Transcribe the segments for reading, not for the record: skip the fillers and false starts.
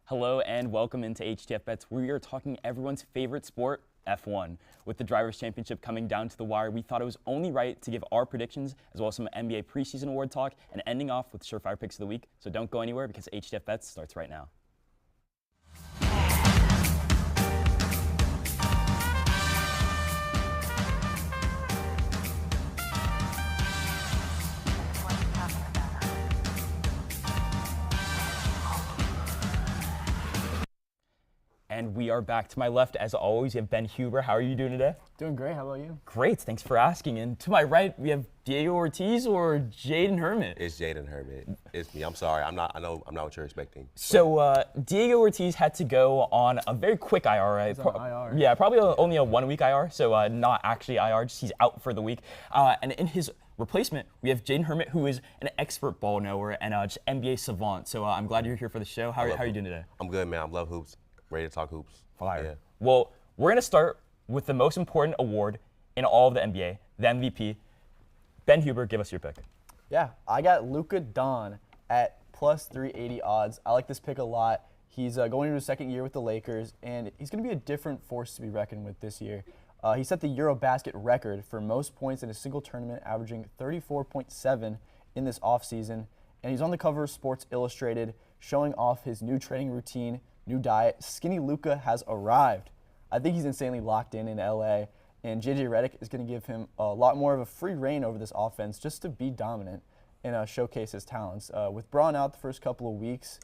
Hello and welcome into HTF Bets, where we are talking everyone's favorite sport, F1. With the Drivers' Championship coming down to the wire, we thought it was only right to give our predictions as well as some NBA preseason award talk and ending off with surefire picks of the week. So don't go anywhere because HTF Bets starts right now. And we are back. To my left, as always, we have Ben Huber. How are you doing today? Doing great. How about you? Great. Thanks for asking. And to my right, we have Diego Ortiz or Jaden Hermit. It's Jaden Hermit. It's me. I'm sorry. I know I'm not what you're expecting. So Diego Ortiz had to go on a very quick IR, right? He's on IR. Yeah, probably only a 1 week IR. So not actually IR. Just he's out for the week. And in his replacement, we have Jaden Hermit, who is an expert ball knower and just NBA savant. So I'm glad you're here for the show. How are you doing today? I'm good, man. I love hoops. Ready to talk hoops. Fire. Yeah. Well, we're going to start with the most important award in all of the NBA, the MVP. Ben Huber, give us your pick. Yeah, I got Luka Don at plus 380 odds. I like this pick a lot. He's going into his second year with the Lakers, and he's going to be a different force to be reckoned with this year. He set the Eurobasket record for most points in a single tournament, averaging 34.7 in this offseason. And he's on the cover of Sports Illustrated, showing off his new training routine, new diet. Skinny Luka has arrived. I think he's insanely locked in LA, and JJ Redick is going to give him a lot more of a free reign over this offense just to be dominant and showcase his talents. With Braun out the first couple of weeks,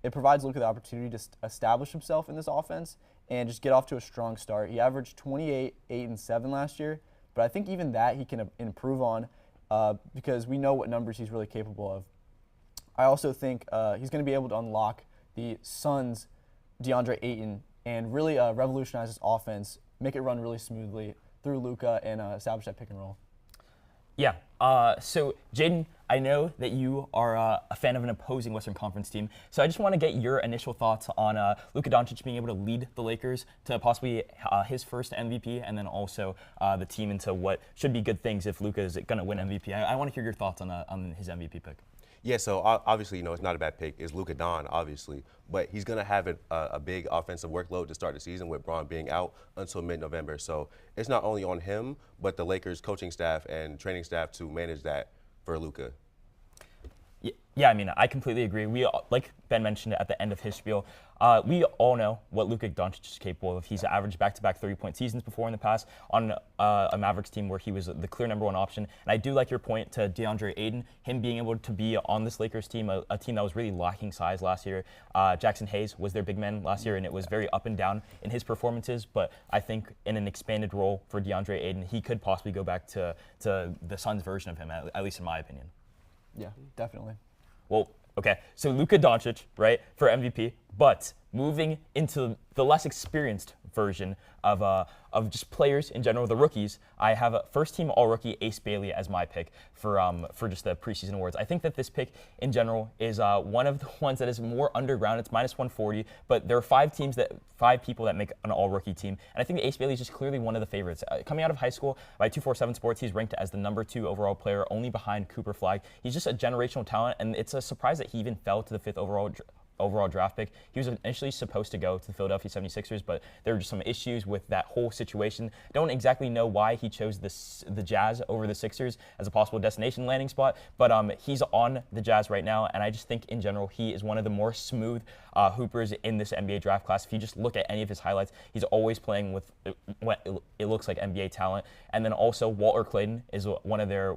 it provides Luka the opportunity to establish himself in this offense and just get off to a strong start. He averaged 28, 8, and 7 last year, but I think even that he can improve on because we know what numbers he's really capable of. I also think he's going to be able to unlock the Suns' DeAndre Ayton and really revolutionize this offense, make it run really smoothly through Luka and establish that pick and roll. Yeah. So, Jaden, I know that you are a fan of an opposing Western Conference team, so I just want to get your initial thoughts on Luka Doncic being able to lead the Lakers to possibly his first MVP, and then also the team into what should be good things if Luka is going to win MVP. I want to hear your thoughts on his MVP pick. Yeah, so obviously, it's not a bad pick. It's Luka Don, obviously. But he's going to have a big offensive workload to start the season with Braun being out until mid-November. So it's not only on him, but the Lakers coaching staff and training staff to manage that for Luka. Yeah, I mean, I completely agree. We, like Ben mentioned at the end of his spiel, we all know what Luka Doncic is capable of. He's averaged back-to-back 30-point seasons before in the past on a Mavericks team where he was the clear #1 option. And I do like your point to DeAndre Ayton, him being able to be on this Lakers team, a team that was really lacking size last year. Jackson Hayes was their big man last year, and it was very up and down in his performances. But I think in an expanded role for DeAndre Ayton, he could possibly go back to the Suns version of him, at least in my opinion. Yeah, definitely. Well, okay, so Luka Doncic, right, for MVP, but moving into the less experienced version of just players in general, the rookies, I have a first-team All-Rookie Ace Bailey as my pick for just the preseason awards. I think that this pick in general is one of the ones that is more underground. It's -140, but there are five people that make an All-Rookie team, and I think that Ace Bailey is just clearly one of the favorites. Coming out of high school, by 247 Sports, he's ranked as the #2 overall player, only behind Cooper Flagg. He's just a generational talent, and it's a surprise that he even fell to the 5th overall draft pick. He was initially supposed to go to the Philadelphia 76ers, but there were just some issues with that whole situation. Don't exactly know why he chose the Jazz over the Sixers as a possible destination landing spot, but he's on the Jazz right now, and I just think in general he is one of the more smooth hoopers in this NBA draft class. If you just look at any of his highlights, he's always playing with what it looks like NBA talent. And then also Walter Clayton is one of their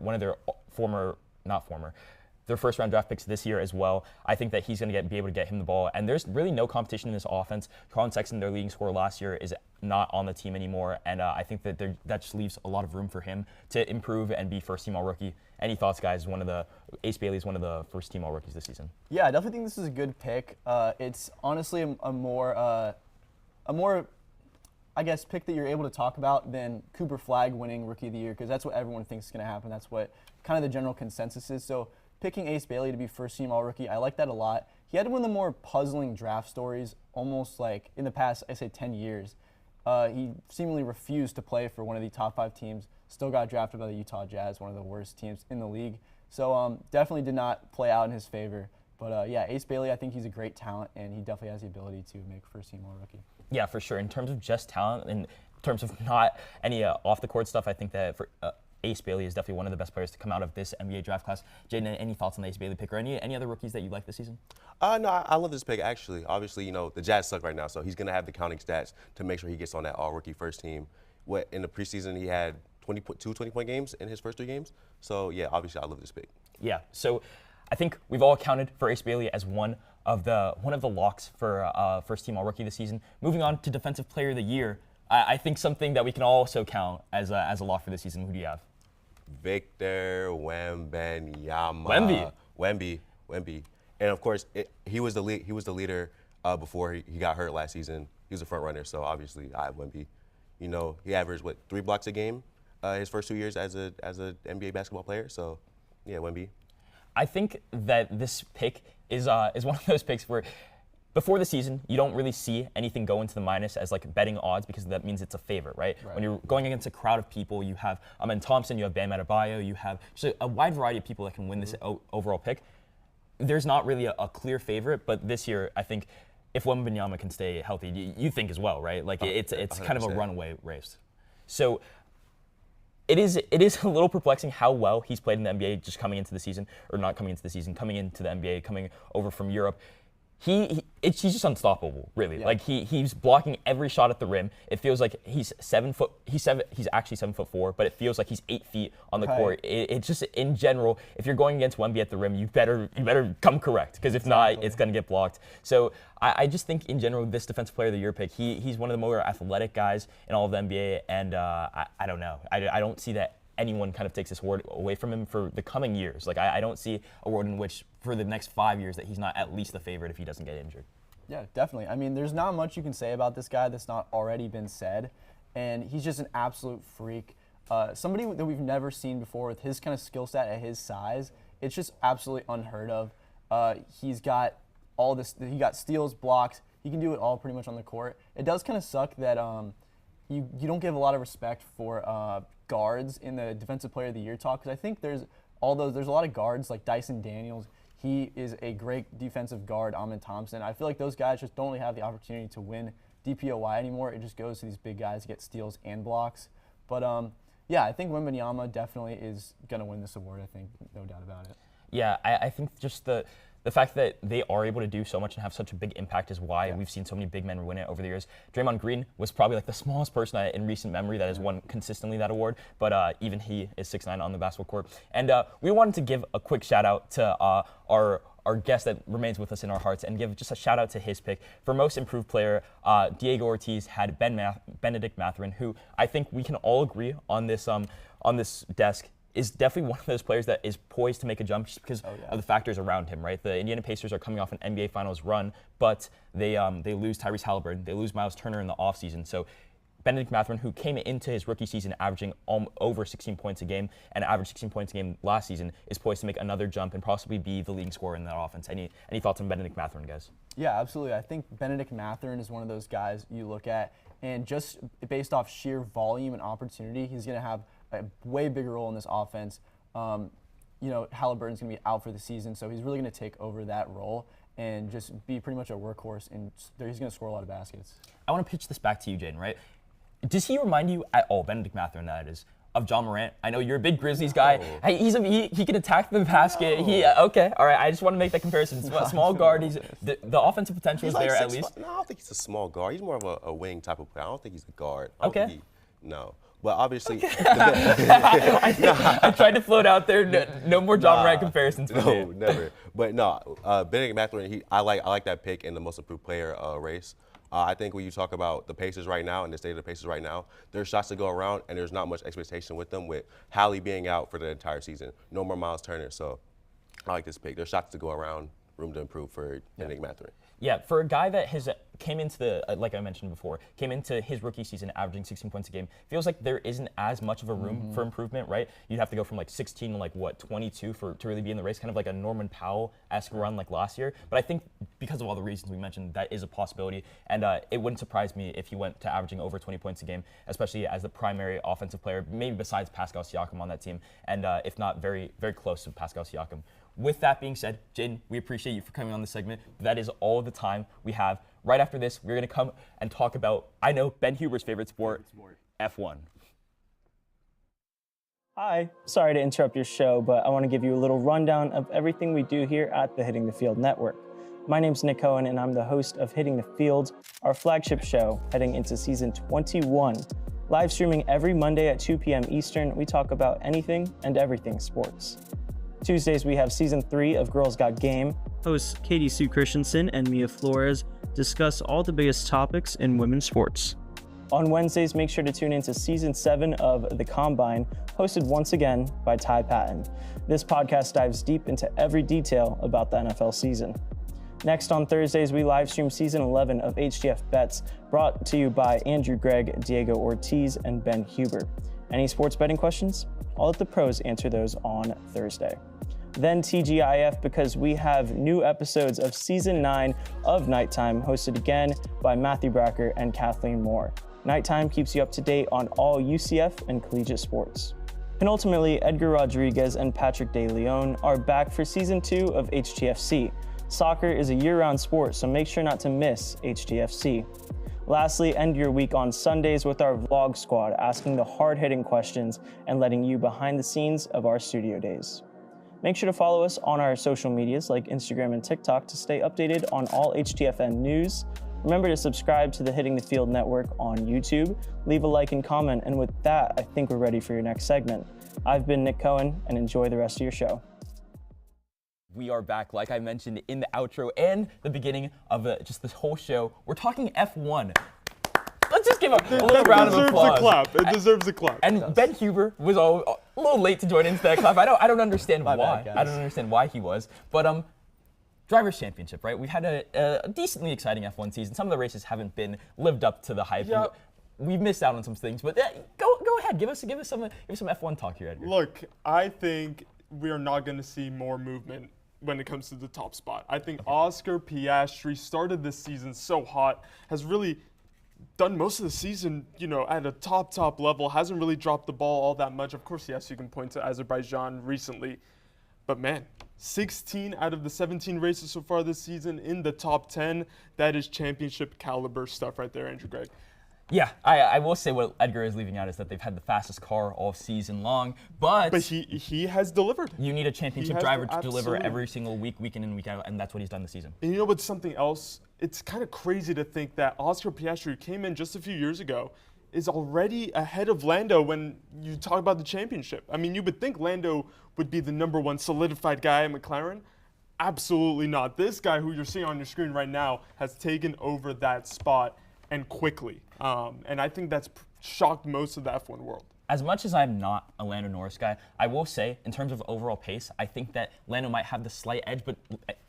their first-round draft picks this year as well. I think that he's going to be able to get him the ball. And there's really no competition in this offense. Colin Sexton, their leading scorer last year, is not on the team anymore. And I think that that just leaves a lot of room for him to improve and be first-team All-Rookie. Any thoughts, guys? Ace Bailey is one of the first-team All-Rookies this season. Yeah, I definitely think this is a good pick. It's honestly a more, I guess, pick that you're able to talk about than Cooper Flagg winning Rookie of the Year, because that's what everyone thinks is going to happen. That's what kind of the general consensus is. So picking Ace Bailey to be first-team All-Rookie, I like that a lot. He had one of the more puzzling draft stories, almost like in the past, I say 10 years. He seemingly refused to play for one of the top 5 teams, still got drafted by the Utah Jazz, one of the worst teams in the league. So definitely did not play out in his favor. But yeah, Ace Bailey, I think he's a great talent, and he definitely has the ability to make first-team All-Rookie. Yeah, for sure. In terms of just talent, in terms of not any off-the-court stuff, I think that for Ace Bailey is definitely one of the best players to come out of this NBA draft class. Jaden, any thoughts on the Ace Bailey pick or any other rookies that you like this season? No, I love this pick, actually. Obviously, the Jazz suck right now, so he's going to have the counting stats to make sure he gets on that all-rookie first team. In the preseason, he had 20-point games in his first 3 games. So, yeah, obviously, I love this pick. Yeah, so I think we've all counted for Ace Bailey as one of the locks for first team All-Rookie this season. Moving on to Defensive Player of the Year, I think something that we can also count as a lock for this season. Who do you have? Victor Wembanyama. Wemby. And of course, he was the leader before he got hurt last season. He was a front runner, so obviously I have Wemby. He averaged 3 blocks a game his first 2 years as a NBA basketball player. So yeah, Wemby. I think that this pick is one of those picks where before the season, you don't really see anything go into the minus as like betting odds because that means it's a favorite, right? When you're going against a crowd of people, you have Amen Thompson, you have Bam Adebayo, you have just a wide variety of people that can win this overall pick. There's not really a clear favorite, but this year I think if Wembanyama can stay healthy, you think as well, right? Like it's kind of a runaway race. So it is a little perplexing how well he's played in the NBA just coming into the season, or not coming into the season, coming into the NBA, coming over from Europe. He's just unstoppable, really. Yeah. Like he's blocking every shot at the rim. It feels like he's 7 foot. He's actually 7'4", but it feels like he's 8 feet on the court. It's just in general, if you're going against Wemby at the rim, you better come correct, because if not, it's gonna get blocked. So I just think in general, this Defensive Player of the Year pick, he's one of the more athletic guys in all of the NBA, and I don't know. I don't see that anyone kind of takes this award away from him for the coming years. Like I don't see a world in which for the next 5 years that he's not at least the favorite if he doesn't get injured. Yeah, definitely. I mean, there's not much you can say about this guy that's not already been said, and he's just an absolute freak. Somebody that we've never seen before with his kind of skill set at his size. It's just absolutely unheard of. He's got all this. He got steals, blocks. He can do it all pretty much on the court. It does kind of suck that you don't give a lot of respect for guards in the Defensive Player of the Year talk, because I think there's a lot of guards like Dyson Daniels. He is a great defensive guard. Amen Thompson. I feel like those guys just don't really have the opportunity to win DPOY anymore. It just goes to these big guys to get steals and blocks. But yeah, I think Wembanyama definitely is gonna win this award. I think, no doubt about it. Yeah, I think just the fact that they are able to do so much and have such a big impact is why we've seen so many big men win it over the years. Draymond Green was probably like the smallest person in recent memory that has won consistently that award, but even he is 6'9" on the basketball court. And we wanted to give a quick shout out to our guest that remains with us in our hearts, and give just a shout out to his pick. For most improved player, Diego Ortiz had Benedict Mathurin, who I think we can all agree on this desk is definitely one of those players that is poised to make a jump just because of the factors around him, right? The Indiana Pacers are coming off an NBA Finals run, but they lose Tyrese Halliburton, they lose Miles Turner in the offseason. So Benedict Mathurin, who came into his rookie season averaging over 16 points a game and averaged 16 points a game last season, is poised to make another jump and possibly be the leading scorer in that offense. Any thoughts on Benedict Mathurin, guys? Yeah, absolutely. I think Benedict Mathurin is one of those guys you look at, and just based off sheer volume and opportunity, he's going to have a way bigger role in this offense. Halliburton's going to be out for the season, so he's really going to take over that role and just be pretty much a workhorse, and he's going to score a lot of baskets. I want to pitch this back to you, Jaden, right? Does he remind you at all, Benedict Mathurin that is, of John Morant? I know you're a big Grizzlies guy. Hey, he can attack the basket. Okay, all right. I just want to make that comparison. Small guard. The offensive potential is there at least. No, I don't think he's a small guard. He's more of a wing type of player. I don't think he's a guard. Okay. No. But obviously, I tried to float out there. No more John Morant comparisons. No, never. But no, Benedict Mathurin. I like that pick in the most improved player race. I think when you talk about the Pacers right now and the state of the Pacers right now, there's shots to go around, and there's not much expectation with them, with Hallie being out for the entire season. No more Miles Turner, so I like this pick. There's shots to go around, room to improve for Benedict Mathurin. Yeah, for a guy that came into like I mentioned before, came into his rookie season averaging 16 points a game, feels like there isn't as much of a room for improvement, right? You'd have to go from like 16 to 22 to really be in the race, kind of like a Norman Powell-esque run like last year. But I think because of all the reasons we mentioned, that is a possibility, and it wouldn't surprise me if he went to averaging over 20 points a game, especially as the primary offensive player, maybe besides Pascal Siakam on that team, and if not very, very close to Pascal Siakam. with that being said, Jaden, we appreciate you for coming on this segment. That is all the time we have. Right after this, we're going to come and talk about, I know, Ben Huber's favorite sport, F1. Hi, sorry to interrupt your show, but I want to give you a little rundown of everything we do here at the Hitting the Field Network. My name's Nick Cohen, and I'm the host of Hitting the Field, our flagship show heading into season 21. Live streaming every Monday at 2 p.m. Eastern, we talk about anything and everything sports. Tuesdays, we have season 3 of Girls Got Game. Hosts Katie Sue Christensen and Mia Flores discuss all the biggest topics in women's sports. On Wednesdays, make sure to tune into season 7 of The Combine, hosted once again by Ty Patton. This podcast dives deep into every detail about the NFL season. Next on Thursdays, we live stream season 11 of HTF Bets, brought to you by Andrew Gregg, Diego Ortiz, and Ben Huber. Any sports betting questions? I'll let the pros answer those on Thursday. Then TGIF, because we have new episodes of season 9 of Nighttime, hosted again by Matthew Bracker and Kathleen Moore. Nighttime keeps you up to date on all UCF and collegiate sports. And ultimately, Edgar Rodriguez and Patrick De Leon are back for season 2 of HTFC. Soccer is a year-round sport, so make sure not to miss HTFC. Lastly, end your week on Sundays with our vlog squad, asking the hard-hitting questions and letting you behind the scenes of our studio days. Make sure to follow us on our social medias like Instagram and TikTok to stay updated on all HTFN news. Remember to subscribe to the Hitting the Field Network on YouTube, leave a like and comment, and with that, I think we're ready for your next segment. I've been Nick Cohen, and enjoy the rest of your show. We are back, like I mentioned in the outro and the beginning of just this whole show. We're talking F1. Let's just give a little round of applause. It deserves a clap. And Ben Huber was a little late to join into that clap. I don't understand why. bad, guys. I don't understand why he was. But Drivers' Championship, right? We've had a decently exciting F1 season. Some of the races haven't been lived up to the hype. Yeah. We've missed out on some things, but go ahead. Give us some F1 talk here, Edgar. Look, I think we are not going to see more movement when it comes to the top spot. I think Oscar Piastri started this season so hot, has really done most of the season, at a top level, hasn't really dropped the ball all that much. Of course, yes, you can point to Azerbaijan recently, but man, 16 out of the 17 races so far this season in the top 10, that is championship caliber stuff right there, Andrew Gregg. Yeah, I will say what Edgar is leaving out is that they've had the fastest car all season long, but he has delivered. You need a championship driver to deliver every single week in and week out, and that's what he's done this season. And you know what's something else? It's kind of crazy to think that Oscar Piastri, who came in just a few years ago, is already ahead of Lando when you talk about the championship. I mean, you would think Lando would be the number one solidified guy at McLaren. Absolutely not. This guy who you're seeing on your screen right now has taken over that spot, and quickly. And I think that's shocked most of the F1 world. As much as I'm not a Lando Norris guy, I will say, in terms of overall pace, I think that Lando might have the slight edge, but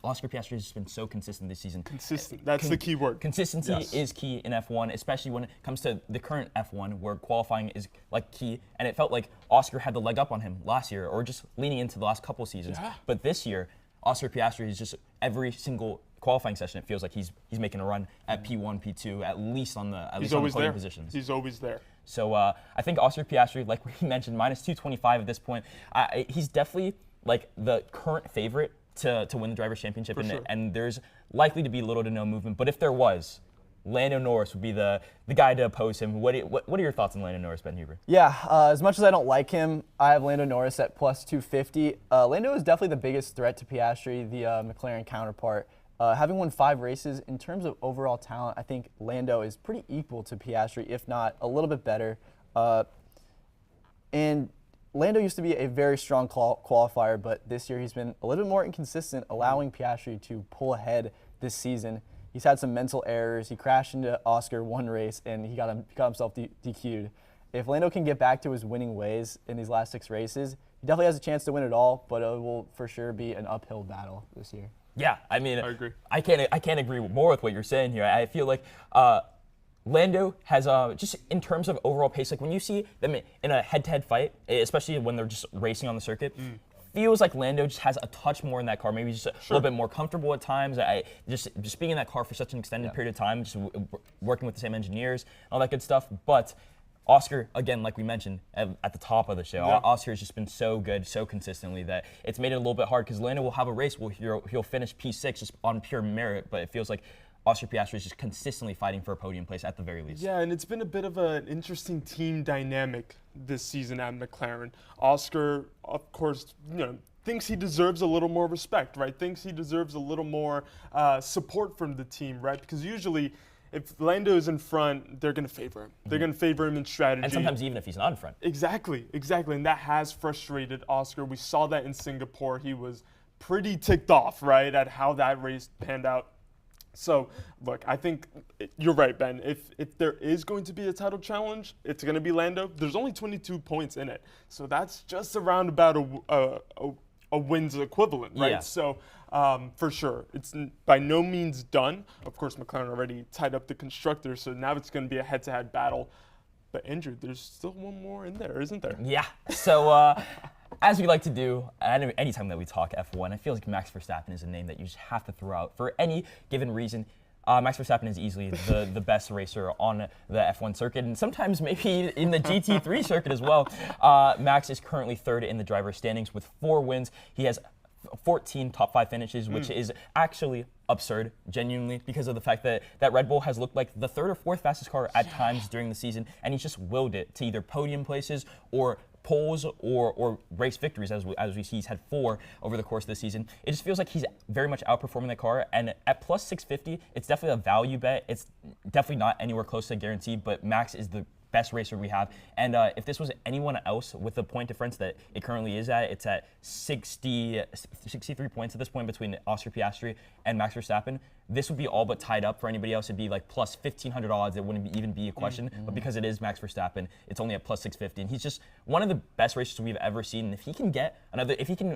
Oscar Piastri has just been so consistent this season. Consistent. That's the key word. Consistency is key in F1, especially when it comes to the current F1, where qualifying is key. And it felt like Oscar had the leg up on him last year, or just leaning into the last couple seasons. Yeah. But this year, Oscar Piastri is just every single qualifying session, it feels like he's making a run at P1, P2, at least on the podium positions. He's always there. So I think Oscar Piastri, like we mentioned, minus 225 at this point. He's definitely the current favorite to win the Drivers' Championship, and there's likely to be little to no movement. But if there was, Lando Norris would be the guy to oppose him. What are your thoughts on Lando Norris, Ben Huber? Yeah, as much as I don't like him, I have Lando Norris at plus 250. Lando is definitely the biggest threat to Piastri, the McLaren counterpart. Having won 5 races, in terms of overall talent, I think Lando is pretty equal to Piastri, if not a little bit better. And Lando used to be a very strong qualifier, but this year he's been a little bit more inconsistent, allowing Piastri to pull ahead this season. He's had some mental errors. He crashed into Oscar one race, and he got himself DQ'd. If Lando can get back to his winning ways in these last 6 races, he definitely has a chance to win it all, but it will for sure be an uphill battle this year. Yeah, I mean, I agree. I can't agree more with what you're saying here. I feel like Lando has just in terms of overall pace, when you see them in a head-to-head fight, especially when they're just racing on the circuit, feels like Lando just has a touch more in that car, maybe just a little bit more comfortable at times. Just being in that car for such an extended period of time, just working with the same engineers, all that good stuff. But Oscar, again, like we mentioned at the top of the show, Yeah. Oscar has just been so good, so consistently that it's made it a little bit hard because Lando will have a race where he'll finish P6 just on pure merit, but it feels like Oscar Piastri is just consistently fighting for a podium place at the very least. Yeah, and it's been a bit of an interesting team dynamic this season at McLaren. Oscar, of course, thinks he deserves a little more respect, right? Thinks he deserves a little more support from the team, right? Because usually, if Lando is in front, they're going to favor him. They're going to favor him in strategy. And sometimes even if he's not in front. Exactly. And that has frustrated Oscar. We saw that in Singapore. He was pretty ticked off, right, at how that race panned out. So, look, I think you're right, Ben. If there is going to be a title challenge, it's going to be Lando. There's only 22 points in it. So that's just around about a wins equivalent, right? Yeah. So, for sure, it's by no means done. Of course, McLaren already tied up the constructors, so now it's going to be a head-to-head battle. But Andrew, there's still one more in there, isn't there? Yeah. So, as we like to do anytime that we talk F1, I feel like Max Verstappen is a name that you just have to throw out for any given reason. Max Verstappen is easily the best racer on the F1 circuit, and sometimes maybe in the GT3 circuit as well. Max is currently third in the driver's standings with 4 wins. He has 14 top 5 finishes, which is actually absurd, genuinely, because of the fact that Red Bull has looked like the 3rd or 4th fastest car at times during the season, and he's just willed it to either podium places or poles or race victories, as we see he's had 4 over the course of the season. It just feels like he's very much outperforming the car, and at plus 650, it's definitely a value bet. It's definitely not anywhere close to a guarantee, but Max is the best racer we have. And if this was anyone else with the point difference that it currently is at, it's at 63 points at this point between Oscar Piastri and Max Verstappen. This would be all but tied up for anybody else. It'd be like plus 1,500 odds. It wouldn't even be a question. But because it is Max Verstappen, it's only at plus 650. And he's just one of the best racers we've ever seen. And if he can get if he can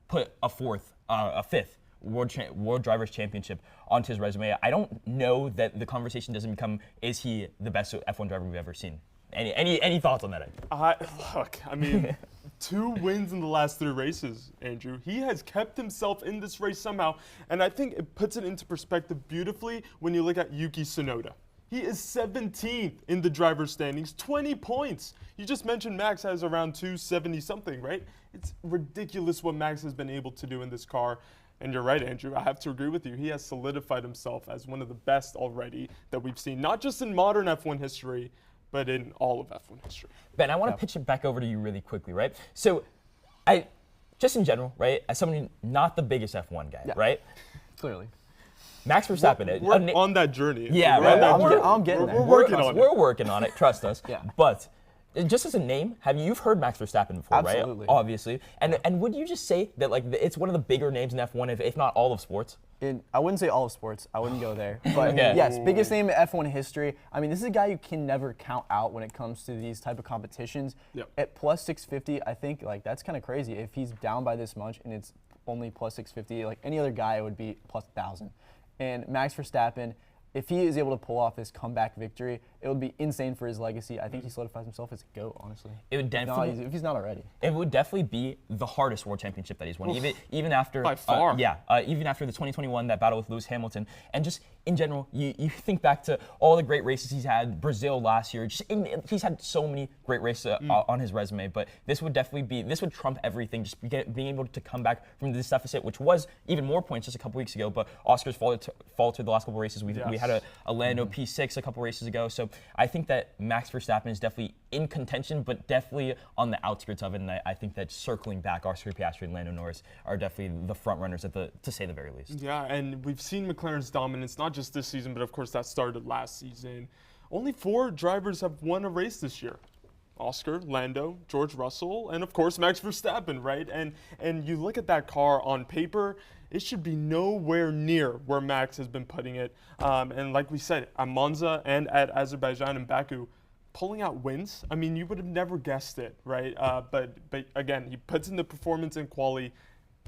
put a 5th World Drivers' Championship onto his resume, I don't know that the conversation doesn't become, is he the best F1 driver we've ever seen? Any thoughts on that? I mean, 2 wins in the last 3 races, Andrew. He has kept himself in this race somehow, and I think it puts it into perspective beautifully when you look at Yuki Tsunoda. He is 17th in the driver's standings, 20 points. You just mentioned Max has around 270-something, right? It's ridiculous what Max has been able to do in this car. And you're right, Andrew. I have to agree with you. He has solidified himself as one of the best already that we've seen, not just in modern F1 history, but in all of F1 history. Ben, I want to pitch it back over to you really quickly, right? So, just in general, right, as somebody not the biggest F1 guy, right? Clearly. Max Verstappen. We're on that journey. Yeah, We're on right. that journey. I'm getting there. We're working on it. We're working on it. Trust us. Yeah. But just as a name, you've heard Max Verstappen before, Absolutely. right? Obviously. And would you just say that it's one of the bigger names in F1, if not all of sports? I wouldn't say all of sports. I wouldn't go there. But Okay. yes, biggest name in F1 history. I mean, this is a guy you can never count out when it comes to these type of competitions. Yep. At plus 650, I think that's kind of crazy. If he's down by this much and it's only plus 650, like any other guy, it would be plus 1,000. And Max Verstappen, if he is able to pull off this comeback victory, it would be insane for his legacy. I think he solidifies himself as a GOAT, honestly. It would definitely, if he's not already. It would definitely be the hardest world championship that he's won, even after by far. Even after the 2021 that battle with Lewis Hamilton, and just in general, you think back to all the great races he's had. Brazil last year, he's had so many great races on his resume. But this would trump everything. Just being able to come back from this deficit, which was even more points just a couple weeks ago. But Oscar's faltered the last couple races. We had a Lando P6 a couple races ago. So I think that Max Verstappen is definitely in contention, but definitely on the outskirts of it. And I think that circling back, Oscar Piastri and Lando Norris are definitely the front runners to say the very least. Yeah, and we've seen McLaren's dominance, not just this season, but of course that started last season. Only 4 drivers have won a race this year. Oscar, Lando, George Russell, and of course Max Verstappen, right? And you look at that car on paper, it should be nowhere near where Max has been putting it. And like we said, at Monza and at Azerbaijan and Baku, pulling out wins. I mean, you would have never guessed it, right? But again, he puts in the performance and quality,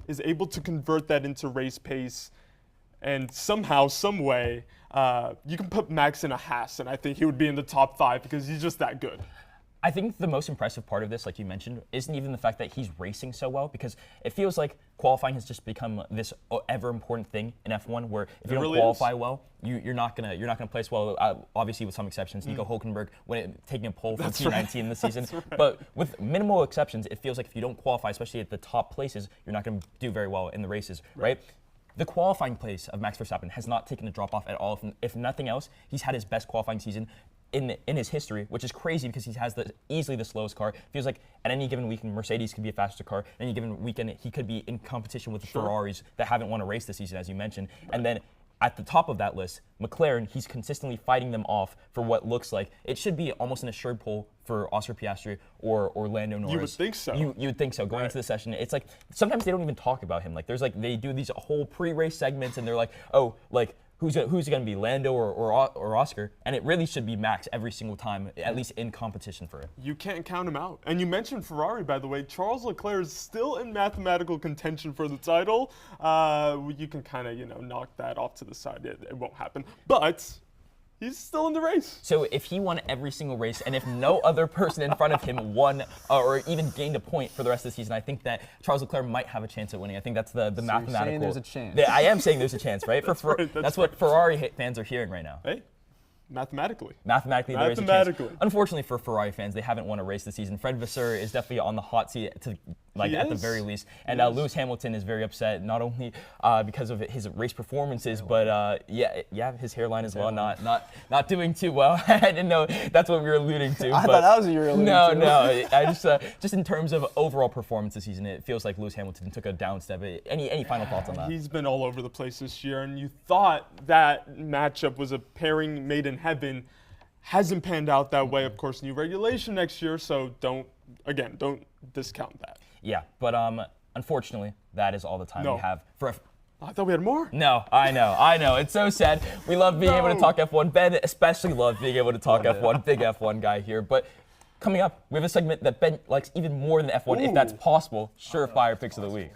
is able to convert that into race pace, and somehow, some way, you can put Max in a Haas, and I think he would be in the top 5 because he's just that good. I think the most impressive part of this, like you mentioned, isn't even the fact that he's racing so well, because it feels like qualifying has just become this ever important thing in F1, where if you don't really qualify well, you're not gonna place well. Obviously, with some exceptions, Nico Hülkenberg taking a pole from P19 in the season. But with minimal exceptions, it feels like if you don't qualify, especially at the top places, you're not gonna do very well in the races, right? The qualifying place of Max Verstappen has not taken a drop off at all. If nothing else, he's had his best qualifying season in his history, which is crazy because he has easily the slowest car. Feels like at any given weekend, Mercedes could be a faster car. At any given weekend, he could be in competition with the Ferraris that haven't won a race this season, as you mentioned. And then at the top of that list, McLaren, he's consistently fighting them off for what looks like it should be almost an assured pole for Oscar Piastri or Lando Norris. You would think so. You would think so. Going into the session, it's like sometimes they don't even talk about him. Like they do these whole pre-race segments, and they're like, oh, like who's it going to be, Lando or Oscar? And it really should be Max every single time, at least in competition for it. You can't count him out. And you mentioned Ferrari, by the way. Charles Leclerc is still in mathematical contention for the title. You can kind of, knock that off to the side. It won't happen. But he's still in the race. So if he won every single race, and if no other person in front of him won or even gained a point for the rest of the season, I think that Charles Leclerc might have a chance at winning. I think that's the mathematical. You're saying there's a chance. Yeah, I am saying there's a chance, right? That's what Ferrari fans are hearing right now. Hey, mathematically. Mathematically, there is a chance. Unfortunately for Ferrari fans, they haven't won a race this season. Fred Vasseur is definitely on the hot seat at the very least. And Lewis Hamilton is very upset, not only because of his race performances, but his hairline as well, not doing too well. I didn't know that's what we were alluding to. I thought that was what you were alluding to. No. I just in terms of overall performance this season, it feels like Lewis Hamilton took a down step. Any final thoughts on that? He's been all over the place this year, and you thought that matchup was a pairing made in heaven. Hasn't panned out that way. Of course, new regulation next year, so don't discount that. Yeah, but unfortunately, that is all the time we have for. I thought we had more. No, I know. It's so sad. We love being able to talk F1. Ben especially loved being able to talk F1. Big F1 guy here. But coming up, we have a segment that Ben likes even more than F1, if that's possible. Surefire picks of the week.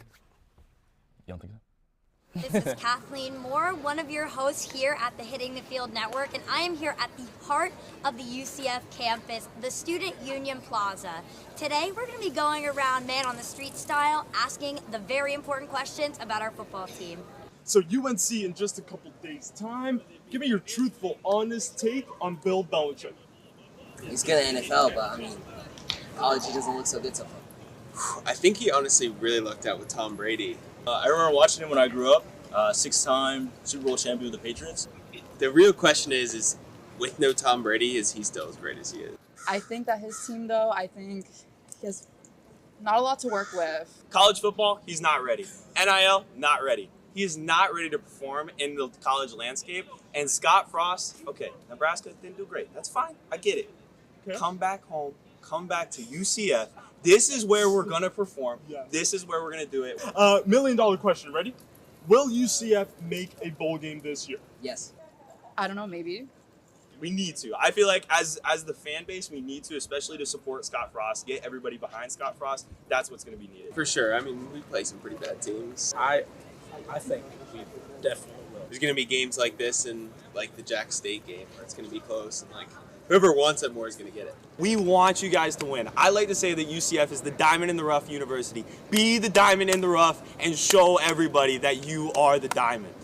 You don't think so? This is Kathleen Moore, one of your hosts here at the Hitting the Field Network, and I am here at the heart of the UCF campus, the Student Union Plaza. Today, we're going to be going around man on the street style, asking the very important questions about our football team. So UNC in just a couple days' time, give me your truthful, honest take on Bill Belichick. He's good at NFL, but I mean, college he doesn't look so good so far. I think he honestly really lucked out with Tom Brady. I remember watching him when I grew up, 6-time Super Bowl champion with the Patriots. The real question is with no Tom Brady, is he still as great as he is? I think that his team, though, he has not a lot to work with. College football, he's not ready. NIL, not ready. He is not ready to perform in the college landscape. And Scott Frost, okay, Nebraska didn't do great. That's fine. I get it. Okay. Come back home. Come back to UCF. This is where we're going to perform. Yes. This is where we're going to do it. $1 million question. Ready? Will UCF make a bowl game this year? Yes. I don't know, maybe. We need to. I feel like as the fan base, we need to, especially to support Scott Frost, get everybody behind Scott Frost. That's what's going to be needed. For sure. I mean, we play some pretty bad teams. I think we definitely will. There's going to be games like this and like the Jack State game where it's going to be close and like whoever wants it more is going to get it. We want you guys to win. I like to say that UCF is the diamond in the rough university. Be the diamond in the rough and show everybody that you are the diamond.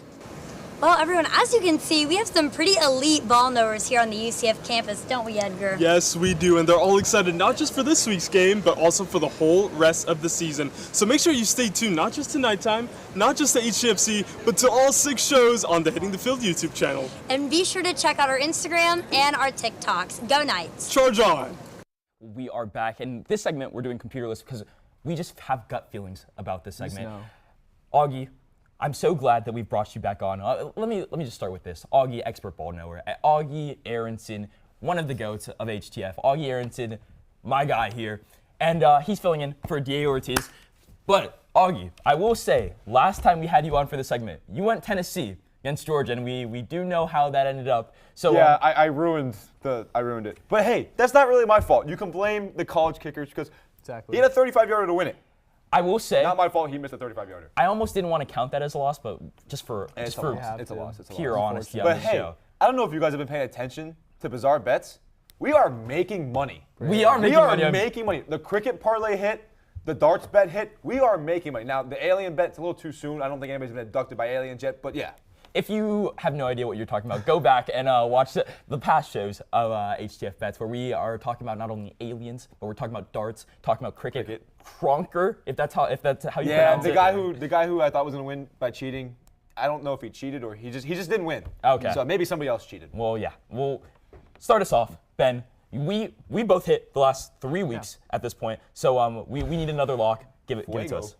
Well, everyone, as you can see, we have some pretty elite ball knowers here on the UCF campus, don't we, Edgar? Yes, we do, and they're all excited not just for this week's game, but also for the whole rest of the season. So make sure you stay tuned, not just to nighttime, not just to HTFC, but to all 6 shows on the Hitting the Field YouTube channel. And be sure to check out our Instagram and our TikToks. Go Knights! Charge on! We are back, and this segment we're doing computerless because we just have gut feelings about this segment. Augie, I'm so glad that we've brought you back on. Let me just start with this. Augie, expert ball knower. Augie Aronson, one of the GOATs of HTF. Augie Aronson, my guy here. And he's filling in for D.A. Ortiz. But, Augie, I will say, last time we had you on for this segment, you went Tennessee against Georgia, and we do know how that ended up. So yeah, I ruined it. But hey, that's not really my fault. You can blame the college kickers because he had a 35-yarder to win it. I will say, not my fault. He missed a 35-yarder. I almost didn't want to count that as a loss, but just for it's a loss. pure honesty on but the hey, show. I don't know if you guys have been paying attention to bizarre bets. we are making money. We are making money. The cricket parlay hit. The darts bet hit. We are making money. Now, the alien bet's a little too soon. I don't think anybody's been abducted by aliens yet, but yeah. If you have no idea what you're talking about, go back and watch the past shows of HTF Bets, where we are talking about not only aliens, but we're talking about darts, talking about cricket. Kronker, if that's how you pronounce it. Yeah, the guy who I thought was gonna win by cheating. I don't know if he cheated or he just didn't win. Okay. So maybe somebody else cheated. Well, yeah. Well, start us off, Ben. We both hit the last 3 weeks at this point, so we need another lock. Give it to us.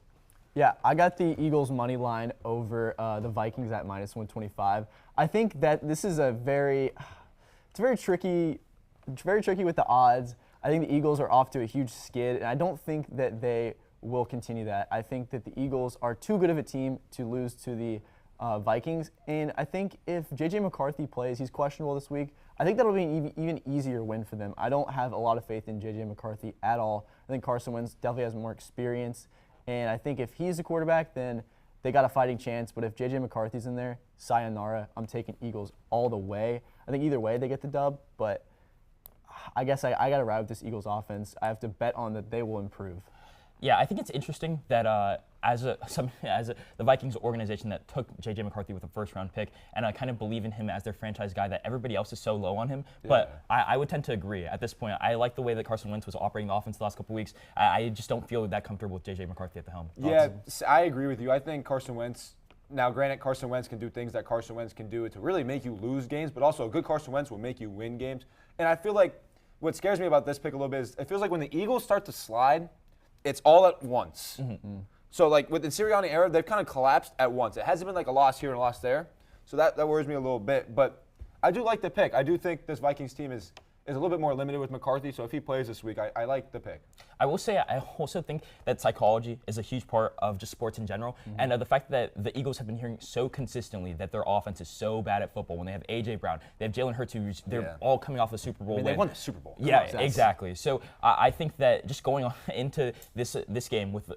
Yeah, I got the Eagles money line over the Vikings at -125. I think that this is it's very tricky with the odds. I think the Eagles are off to a huge skid, and I don't think that they will continue that. I think that the Eagles are too good of a team to lose to the Vikings, and I think if J.J. McCarthy plays, he's questionable this week, I think that'll be an even easier win for them. I don't have a lot of faith in J.J. McCarthy at all. I think Carson Wentz definitely has more experience. And I think if he's the quarterback, then they got a fighting chance. But if J.J. McCarthy's in there, sayonara, I'm taking Eagles all the way. I think either way they get the dub, but I guess I got to ride with this Eagles offense. I have to bet on that they will improve. Yeah, I think it's interesting that as the Vikings organization that took J.J. McCarthy with a first-round pick, and I kind of believe in him as their franchise guy, that everybody else is so low on him. Yeah. But I would tend to agree at this point. I like the way that Carson Wentz was operating the offense the last couple weeks. I just don't feel that comfortable with J.J. McCarthy at the helm. Yeah, I agree with you. I think Carson Wentz. Now, granted, Carson Wentz can do things that Carson Wentz can do to really make you lose games, but also a good Carson Wentz will make you win games. And I feel like what scares me about this pick a little bit is it feels like when the Eagles start to slide, it's all at once. Mm-hmm. So, like, with the Sirianni era, they've kind of collapsed at once. It hasn't been like a loss here and a loss there. So that worries me a little bit. But I do like the pick. I do think this Vikings team is a little bit more limited with McCarthy. So if he plays this week, I like the pick. I will say I also think that psychology is a huge part of just sports in general. Mm-hmm. And the fact that the Eagles have been hearing so consistently that their offense is so bad at football. When they have A.J. Brown, they have Jalen Hurts, they're all coming off the Super Bowl. They won the Super Bowl. Yeah, exactly. So I think that just going on into this game with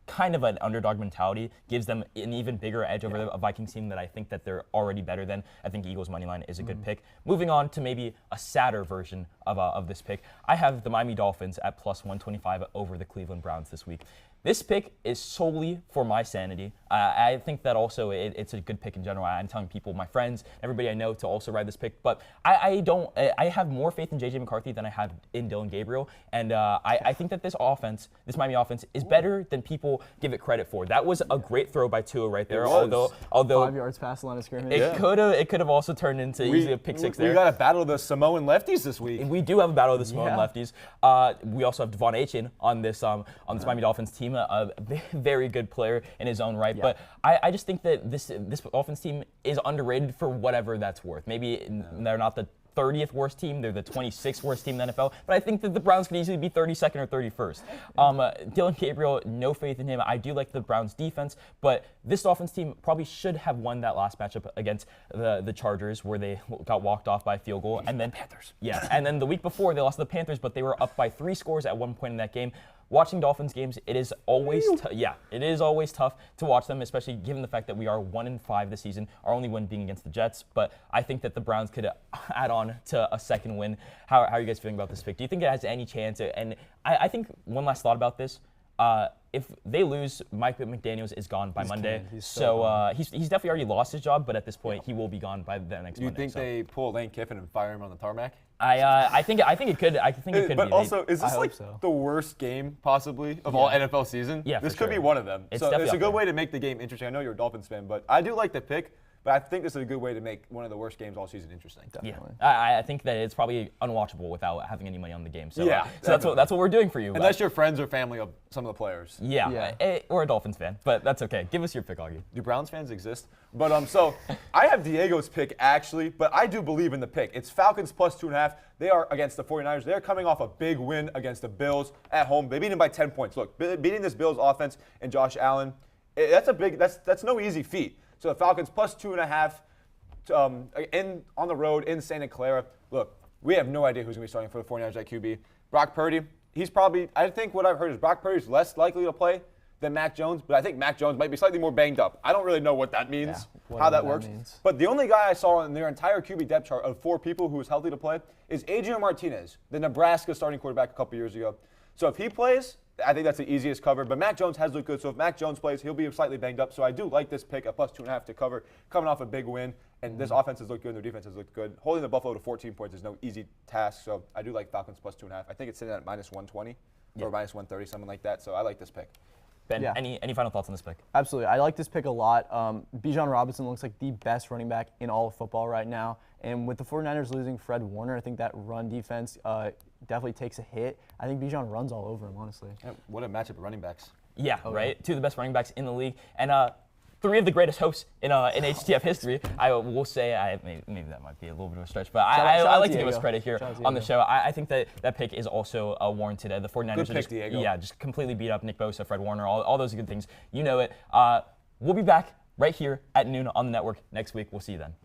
kind of an underdog mentality gives them an even bigger edge over a Vikings team that I think that they're already better than. I think Eagles money line is a good pick. Moving on to maybe a sadder version of this pick, I have the Miami Dolphins at +125 over the Cleveland Browns this week. This pick is solely for my sanity. I think that also it's a good pick in general. I'm telling people, my friends, everybody I know, to also ride this pick. But I have more faith in J.J. McCarthy than I have in Dylan Gabriel. And I think that this Miami offense, is better than people give it credit for. That was a great throw by Tua right there. Although 5 yards past the line of scrimmage. It could have also turned into easily a pick six there. We got a battle of the Samoan lefties this week. We do have a battle of the Samoan lefties. We also have Devon Achane on this Miami Dolphins team. A very good player in his own right, but I just think that this offense team is underrated for whatever that's worth. Maybe they're not the 30th worst team, they're the 26th worst team in the NFL, but I think that the Browns could easily be 32nd or 31st. Dylan Gabriel, no faith in him. I do like the Browns defense, but this offense team probably should have won that last matchup against the Chargers, where they got walked off by a field goal, and then Panthers. Yeah, and then the week before they lost to the Panthers, but they were up by 3 scores at one point in that game. Watching Dolphins games, it is always tough to watch them, especially given the fact that we are 1-5 this season, our only win being against the Jets. But I think that the Browns could add on to a second win. How are you guys feeling about this pick? Do you think it has any chance? And I think one last thought about this. If they lose, Mike McDaniels is gone by Monday. He's definitely already lost his job, but at this point, he will be gone by the next Monday. Do you think they pull Lane Kiffin and fire him on the tarmac? I think it could. I think it could. But be. also, is this the worst game possibly of all NFL season? Yeah, this could be one of them. It's a good way to make the game interesting. I know you're a Dolphins fan, but I do like the pick. But I think this is a good way to make one of the worst games all season interesting. Definitely. Yeah, I think that it's probably unwatchable without having any money on the game. So, so that's what we're doing for you. Unless you're friends or family of some of the players. Yeah. Or a Dolphins fan, but that's okay. Give us your pick, Augie. Do Browns fans exist? But so I have Diego's pick actually, but I do believe in the pick. It's Falcons +2.5. They are against the 49ers. They're coming off a big win against the Bills at home. They beat them by 10 points. Look, beating this Bills offense and Josh Allen, that's no easy feat. So the Falcons +2.5. On the road in Santa Clara. Look, we have no idea who's going to be starting for the 49ers at QB. Brock Purdy, I think what I've heard is Brock Purdy's less likely to play than Mac Jones, but I think Mac Jones might be slightly more banged up. I don't really know what that means, how whatever that that works. means. But the only guy I saw in their entire QB depth chart of 4 people who was healthy to play is Adrian Martinez, the Nebraska starting quarterback a couple years ago. So if he plays, I think that's the easiest cover. But Mac Jones has looked good, so if Mac Jones plays, he'll be slightly banged up. So I do like this pick, a +2.5 to cover, coming off a big win. And this offense has looked good, and their defense has looked good. Holding the Buffalo to 14 points is no easy task, so I do like Falcons +2.5. I think it's sitting at -120 or -130, something like that. So I like this pick. Ben, Yeah. any final thoughts on this pick? Absolutely. I like this pick a lot. Bijan Robinson looks like the best running back in all of football right now. And with the 49ers losing Fred Warner, I think that run defense definitely takes a hit. I think Bijan runs all over him, honestly. Yeah, what a matchup of running backs. Yeah, right. 2 of the best running backs in the league, and 3 of the greatest hosts in HTF history. I will say, maybe that might be a little bit of a stretch, but I like to give us credit here on the show. I think that pick is also warranted. The 49ers Good are pick, Diego. just completely beat up Nick Bosa, Fred Warner, all those good things. You know it. We'll be back right here at noon on the network next week. We'll see you then.